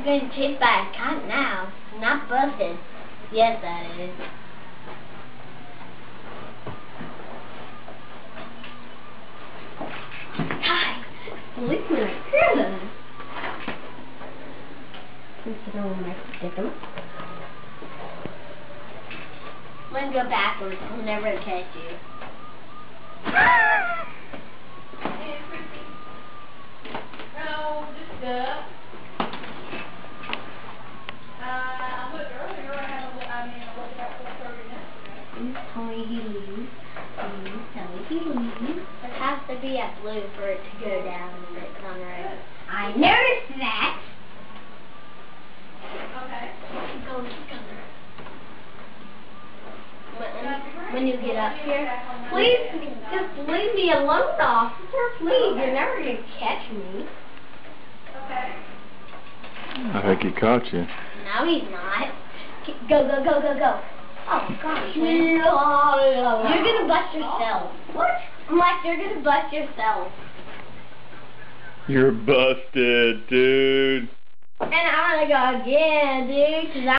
getting chased by a cop now. Not busted. Yes, that is. Hi. Look at my curls. I'm gonna go backwards. I'll never catch you. No, just I looked earlier. I looked about 4:30 minutes ago. Tell me he leaves. Tell me he leaves. It has to be at blue for it to go down and it's on red. I noticed that. Okay. Go. When you get up here, please just leave me alone, officer. Please, you're never gonna catch me. Okay. I think he caught you. No, he's not. Go, go, go, go, go. Oh, gosh, man. You're gonna bust yourself. What? I'm like, you're gonna bust yourself. You're busted, dude. And I'm gonna go again, dude, 'cause